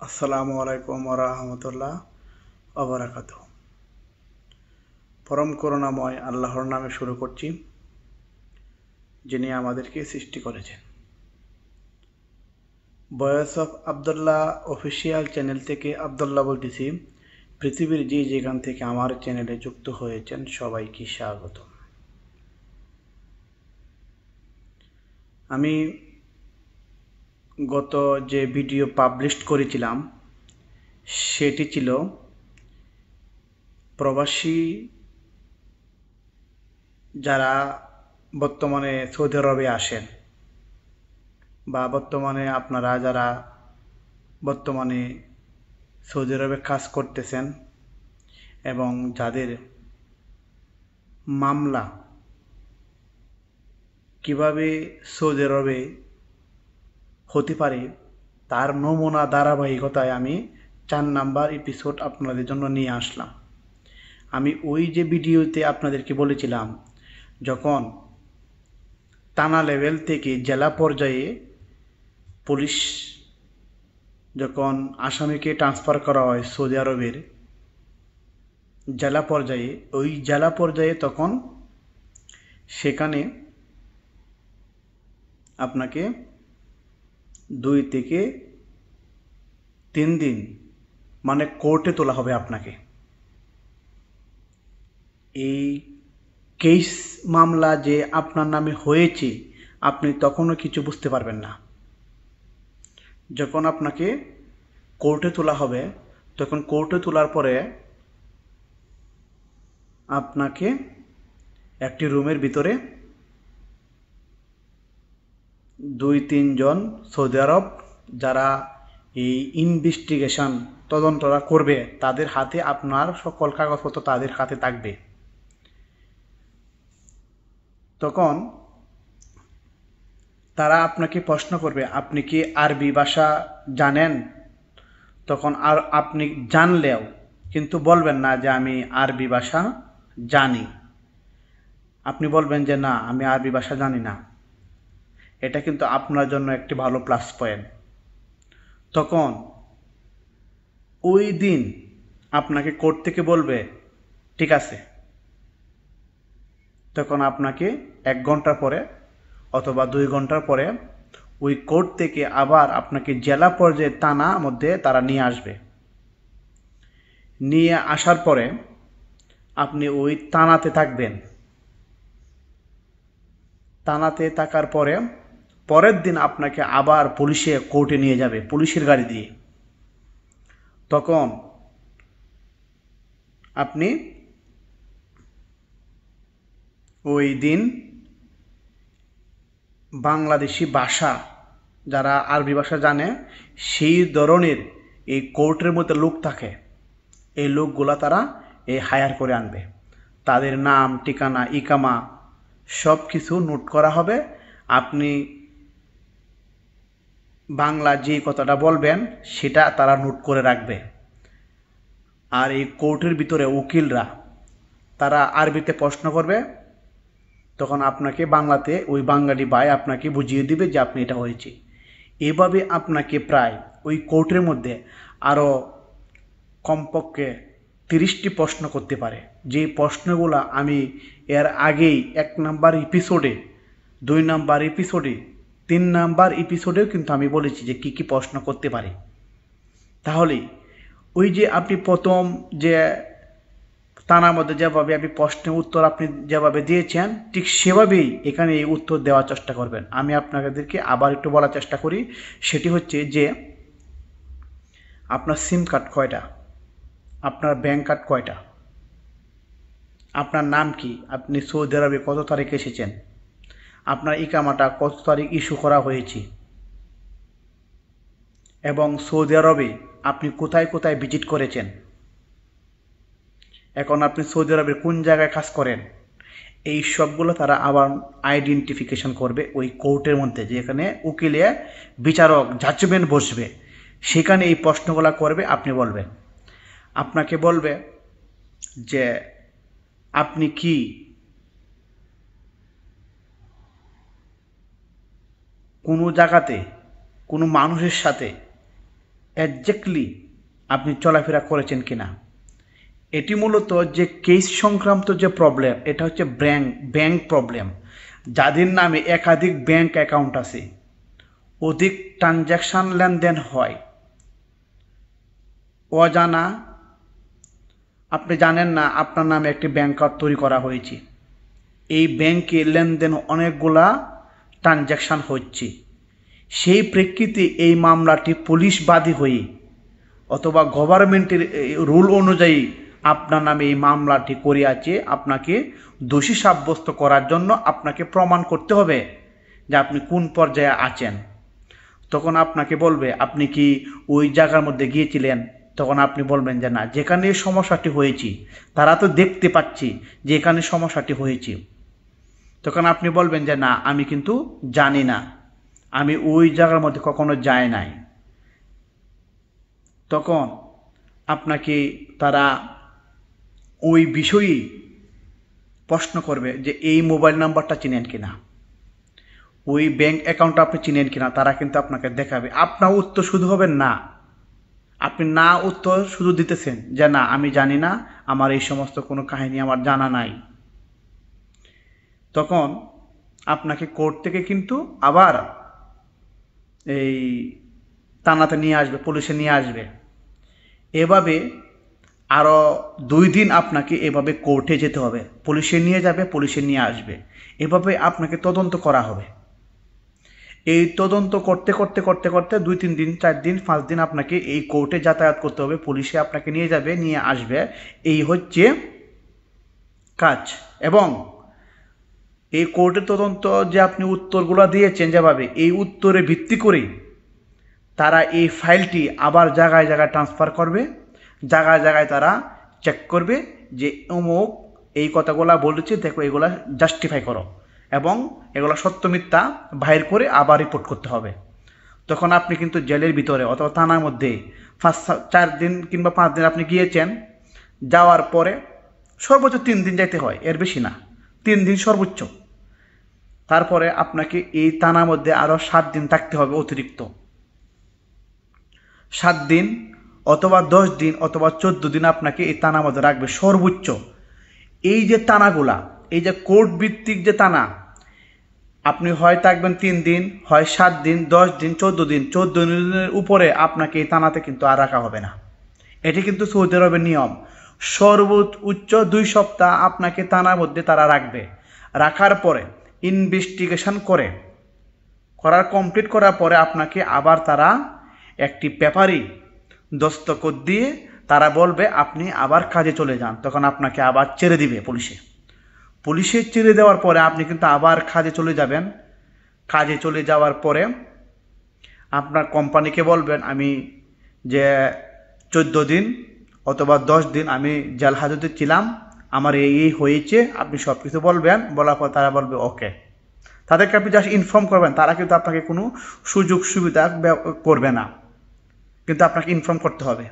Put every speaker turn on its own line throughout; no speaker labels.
আসসালামু আলাইকুম ওয়া রাহমাতুল্লাহ ওয়া বারাকাতুহু। পরম করুণাময় আল্লাহর নামে শুরু করছি, যিনি আমাদেরকে সৃষ্টি করেছেন। Voice of Abdullah official channel থেকে আব্দুল্লাহ বলতেছি। পৃথিবীর যে যেখান থেকে আমার চ্যানেলে যুক্ত হয়েছেন সবাইকে স্বাগত। আমি গত যে ভিডিও পাবলিশ করেছিলাম সেটি ছিল প্রবাসী যারা বর্তমানে সৌদি আরবে আসেন বা বর্তমানে আপনারা যারা বর্তমানে সৌদি আরবে কাজ করতেছেন এবং যাদের মামলা কিভাবে সৌদি আরবে হতে পারে তার নমুনা ধারাবাহিকতায় আমি 4 নাম্বার এপিসোড আপনাদের জন্য নিয়ে আসলাম। আমি ওই যে ভিডিওতে আপনাদেরকে বলেছিলাম, যখন থানা লেভেল থেকে জেলা পর্যায়ে পুলিশ যখন আসামিকে ট্রান্সফার করা হয় সৌদি আরবের জেলা পর্যায়ে, ওই জেলা পর্যায়ে তখন সেখানে আপনাকে 2 থেকে 3 দিন মানে কোর্টে তোলা হবে আপনাকে। এই কেস মামলা যে আপনার নামে হয়েছে আপনি তখনও কিছু বুঝতে পারবেন না। যখন আপনাকে কোর্টে তোলা হবে তখন কোর্টে তোলার পরে আপনাকে একটি রুমের ভিতরে 2-3 জন সৌদি আরব যারা এই ইনভেস্টিগেশন তদন্তটা করবে তাদের হাতে আপনার সকল কাগজপত্র তাদের হাতে থাকবে। তখন তারা আপনাকে প্রশ্ন করবে, আপনি কি আরবি ভাষা জানেন? তখন আর আপনি জানলেও কিন্তু বলবেন না যে আমি আরবি ভাষা জানি। আপনি বলবেন যে না, আমি আরবি ভাষা জানি না। এটা কিন্তু আপনার জন্য একটি ভালো প্লাস পয়েন্ট। তখন ওই দিন আপনাকে কোর্ট থেকে বলবে ঠিক আছে, তখন আপনাকে 1 ঘন্টা পরে অথবা 2 ঘন্টার পরে ওই কোর্ট থেকে আবার আপনাকে জেলা পর্যায়ে থানা মধ্যে তারা নিয়ে আসবে। নিয়ে আসার পরে আপনি ওই থানাতে থাকবেন। থানাতে থাকার পরে পরের দিন আপনাকে আবার পুলিশে কোর্টে নিয়ে যাবে পুলিশের গাড়ি দিয়ে। তখন আপনি ওই দিন বাংলাদেশি ভাষা, যারা আরবি ভাষা জানে সেই ধরনের এই কোর্টের মধ্যে লোক থাকে, এই লোকগুলা তারা এই হায়ার করে আনবে। তাদের নাম, ঠিকানা, ইকামা সব কিছু নোট করা হবে। আপনি বাংলা যে কথাটা বলবেন সেটা তারা নোট করে রাখবে। আর এই কোর্টের ভিতরে উকিলরা তারা আরবিতে প্রশ্ন করবে, তখন আপনাকে বাংলাতে ওই বাঙালি ভাই আপনাকে বুঝিয়ে দিবে যে আপনি এটা হয়েছে। এভাবে আপনাকে প্রায় ওই কোর্টের মধ্যে আরও কমপক্ষে 30টি প্রশ্ন করতে পারে। যে প্রশ্নগুলো আমি এর আগেই 1 নাম্বার এপিসোডে, 2 নাম্বার এপিসোডে, 3 নাম্বার এপিসোডেও কিন্তু আমি বলেছি যে কী প্রশ্ন করতে পারে। তাহলে ওই যে আপনি প্রথম যে থানার মধ্যে যেভাবে আপনি প্রশ্নের উত্তর আপনি যেভাবে দিয়েছেন ঠিক সেভাবেই এখানে এই উত্তর দেওয়ার চেষ্টা করবেন। আমি আপনাদেরকে আবার একটু বলার চেষ্টা করি, সেটি হচ্ছে যে আপনার সিম কার্ড কয়টা, আপনার ব্যাংক কার্ড কয়টা, আপনার নাম কি, আপনি সৌদি আরবে কত তারিখে এসেছেন, আপনার ইকামাটা কত তারিখ ইস্যু করা হয়েছে, এবং সৌদি আরবে আপনি কোথায় কোথায় ভিজিট করেছেন, এখন আপনি সৌদি আরবের কোন জায়গায় কাজ করেন, এই সবগুলো তারা আবার আইডেন্টিফিকেশন করবে ওই কোর্টের মধ্যে, যেখানে উকিলে বিচারক জাজমেন্ট বসবে সেখানে এই প্রশ্নগুলো করবে। আপনি বলবেন, আপনাকে বলবে যে আপনি কি কোনো জায়গাতে কোনো মানুষের সাথে একজ্যাক্টলি আপনি চলাফেরা করেছেন কিনা। এটি মূলত যে কেস সংক্রান্ত যে প্রবলেম, এটা হচ্ছে ব্যাংক প্রবলেম। যাদের নামে একাধিক ব্যাংক অ্যাকাউন্ট আছে, অধিক ট্রানজ্যাকশান লেনদেন হয়, অজানা আপনি জানেন না আপনার নামে একটি ব্যাংক কার্ড তৈরি করা হয়েছে, এই ব্যাংকে লেনদেন অনেকগুলা ট্রানজ্যাকশান হচ্ছে, সেই প্রেক্ষিতে এই মামলাটি পুলিশ বাদী হয়ে অথবা গভর্নমেন্টের রুল অনুযায়ী আপনার নামে এই মামলাটি করিয়াছে, আপনাকে দোষী সাব্যস্ত করার জন্য আপনাকে প্রমাণ করতে হবে যে আপনি কোন পর্যায়ে আছেন। তখন আপনাকে বলবে আপনি কি ওই জায়গার মধ্যে গিয়েছিলেন, তখন আপনি বলবেন যে না, যেখানে সমস্যাটি হয়েছে তারা তো দেখতে পাচ্ছি যে এখানে সমস্যাটি হয়েছে। তখন আপনি বলবেন যে না, আমি কিন্তু জানি না, আমি ওই জায়গার মধ্যে কখনো যাই নাই। তখন আপনাকে তারা ওই বিষয়ে প্রশ্ন করবে যে এই মোবাইল নাম্বারটা চিনেন কিনা, ওই ব্যাংক অ্যাকাউন্টটা আপনি চিনেন কিনা, তারা কিন্তু আপনাকে দেখাবে। আপনার উত্তর শুধু হবে না, আপনি না উত্তর শুধু দিতেছেন যে না আমি জানি না, আমার এই সমস্ত কোনো কাহিনী আমার জানা নাই। তখন আপনাকে কোর্ট থেকে কিন্তু আবার এই থানাতে নিয়ে আসবে, পুলিশে নিয়ে আসবে। এভাবে আরও 2 দিন আপনাকে এভাবে কোর্টে যেতে হবে, পুলিশে নিয়ে যাবে, পুলিশে নিয়ে আসবে, এভাবে আপনাকে তদন্ত করা হবে। এই তদন্ত করতে করতে করতে করতে 2-3 দিন 4 দিন 5 দিন আপনাকে এই কোর্টে যাতায়াত করতে হবে, পুলিশে আপনাকে নিয়ে যাবে, নিয়ে আসবে, এই হচ্ছে কাজ। এবং এই কোর্টের তদন্ত যে আপনি উত্তরগুলো দিয়েছেন যেভাবে, এই উত্তরে ভিত্তি করে তারা এই ফাইলটি আবার জায়গায় জায়গায় ট্রান্সফার করবে, জায়গায় জায়গায় তারা চেক করবে যে অমুক এই কথাগুলা বলেছে, দেখো এগুলা জাস্টিফাই করো, এবং এগুলো সত্য মিথ্যা বাইর করে আবার রিপোর্ট করতে হবে। তখন আপনি কিন্তু জেলের ভিতরে অথবা থানার মধ্যে 4 দিন কিংবা 5 দিন আপনি গিয়েছেন, যাওয়ার পরে সর্বোচ্চ 3 দিন যাইতে হয়, এর বেশি না, 3 দিন সর্বোচ্চ। তারপরে আপনাকে এই থানার মধ্যে আরও 7 দিন থাকতে হবে অতিরিক্ত, 7 দিন অথবা 10 দিন অথবা 14 দিন আপনাকে এই থানার মধ্যে রাখবে সর্বোচ্চ। এই যে থানাগুলা, এই যে কোর্ট ভিত্তিক যে থানা, আপনি হয় থাকবেন 3 দিন, হয় 7 দিন, 10 দিন, 14 দিন, 14 দিনের উপরে আপনাকে এই থানাতে কিন্তু আর রাখা হবে না। এটি কিন্তু সৌদি আরবের নিয়ম। সর্বোচ্চ 2 সপ্তাহ আপনাকে থানার মধ্যে তারা রাখবে। রাখার পরে ইনভেস্টিগেশন করার কমপ্লিট করার পরে আপনাকে আবার তারা একটি পেপারে দস্তখত দিয়ে তারা বলবে আপনি আবার কাজে চলে যান। তখন আপনাকে আবার ছেড়ে দিবে পুলিশে ছেড়ে দেওয়ার পরে আপনি কিন্তু আবার কাজে চলে যাবেন। কাজে চলে যাওয়ার পরে আপনার কোম্পানিকে বলবেন আমি যে 14 দিন অথবা 10 দিন আমি জেল হাজতে ছিলাম, আমার এই হয়েছে, আপনি সব কিছু বলবেন। বলার পর তারা বলবে ওকে। তাদেরকে আপনি জাস্ট ইনফর্ম করবেন, তারা কিন্তু আপনাকে কোনো সুযোগ সুবিধা করবে না, কিন্তু আপনাকে ইনফর্ম করতে হবে।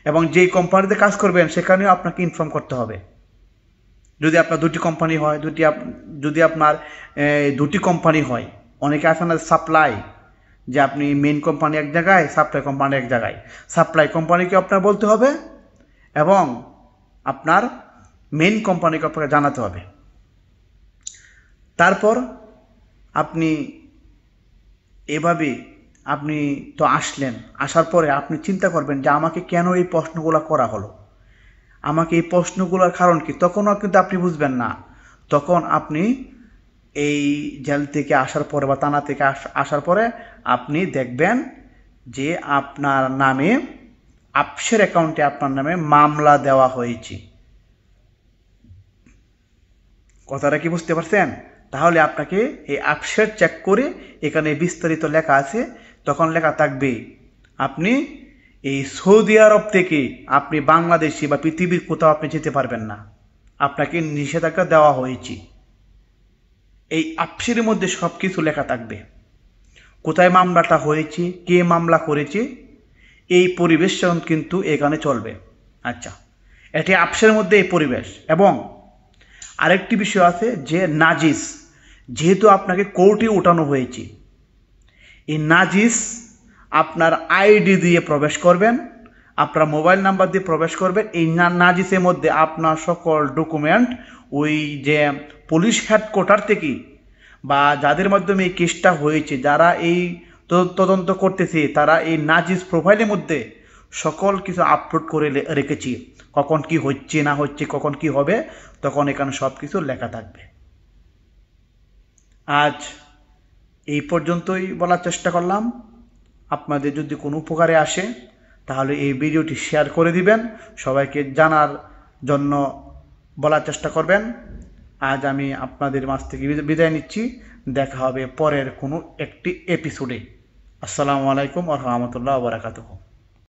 এবং যেই কোম্পানিতে কাজ করবেন সেখানেও আপনাকে ইনফর্ম করতে হবে। যদি আপনার 2টি কোম্পানি হয়, যদি আপনার 2টি কোম্পানি হয়, অনেকে আছে না সাপ্লাই, যে আপনি মেইন কোম্পানি এক জায়গায়, সাপ্লাই কোম্পানি এক জায়গায়, সাপ্লাই কোম্পানিকে আপনার বলতে হবে এবং আপনার মেইন কোম্পানিকে আপনাকে জানাতে হবে। তারপর আপনি এভাবে আপনি তো আসলেন, আসার পরে আপনি চিন্তা করবেন যে আমাকে কেন এই প্রশ্নগুলো করা হলো, আমাকে এই প্রশ্নগুলোর কারণ কি। তখনও কিন্তু আপনি বুঝবেন না। তখন আপনি এই জেল থেকে আসার পরে বা থানা থেকে আসার পরে আপনি দেখবেন যে আপনার নামে আফসের অ্যাকাউন্টে আপনার নামে মামলা দেওয়া হয়েছে। কথাটা কি বুঝতে পারছেন? তাহলে আপনাকে এই আফসের চেক করে এখানে বিস্তারিত লেখা আছে, তখন লেখা থাকবে আপনি এই সৌদি আরব থেকে আপনি বাংলাদেশি বা পৃথিবীর কোথাও আপনি যেতে পারবেন না, আপনাকে নিষেধাজ্ঞা দেওয়া হয়েছে। এই আফসের মধ্যে সব কিছু লেখা থাকবে, কোথায় মামলাটা হয়েছে, কে মামলা করেছে, এই পরিবেশ কিন্তু এখানে চলবে। আচ্ছা, এটি আফসের মধ্যে এই পরিবেশ। এবং আরেকটি বিষয় আছে যে নাজিস, যেহেতু আপনাকে কোর্টে ওঠানো হয়েছে, এই নাজিস আপনার আইডি দিয়ে প্রবেশ করবেন, আপনার মোবাইল নাম্বার দিয়ে প্রবেশ করবেন। এই নাজিসের মধ্যে আপনার সকল ডকুমেন্ট ওই যে পুলিশ হেডকোয়ার্টার থেকে বা যাদের মাধ্যমে এই কেসটা হয়েছে, যারা এই তদন্ত করতেছে, তারা এই নাজিস প্রোফাইলের মধ্যে সকল কিছু আপলোড করে রেখেছি। কখন কি হচ্ছে না হচ্ছে, কখন কি হবে, তখন এখানে সব কিছু লেখা থাকবে। আজ এই পর্যন্তই বলার চেষ্টা করলাম। আপনাদের যদি কোনো উপকারে আসে তাহলে এই ভিডিওটি শেয়ার করে দিবেন, সবাইকে জানার জন্য বলার চেষ্টা করবেন। আজ আমি আপনাদের মাঝ থেকে বিদায় নিচ্ছি। দেখা হবে পরের কোনো একটি এপিসোডে। আসসালামু আলাইকুম ওয়া রাহমাতুল্লাহি ওয়া বারাকাতুহু।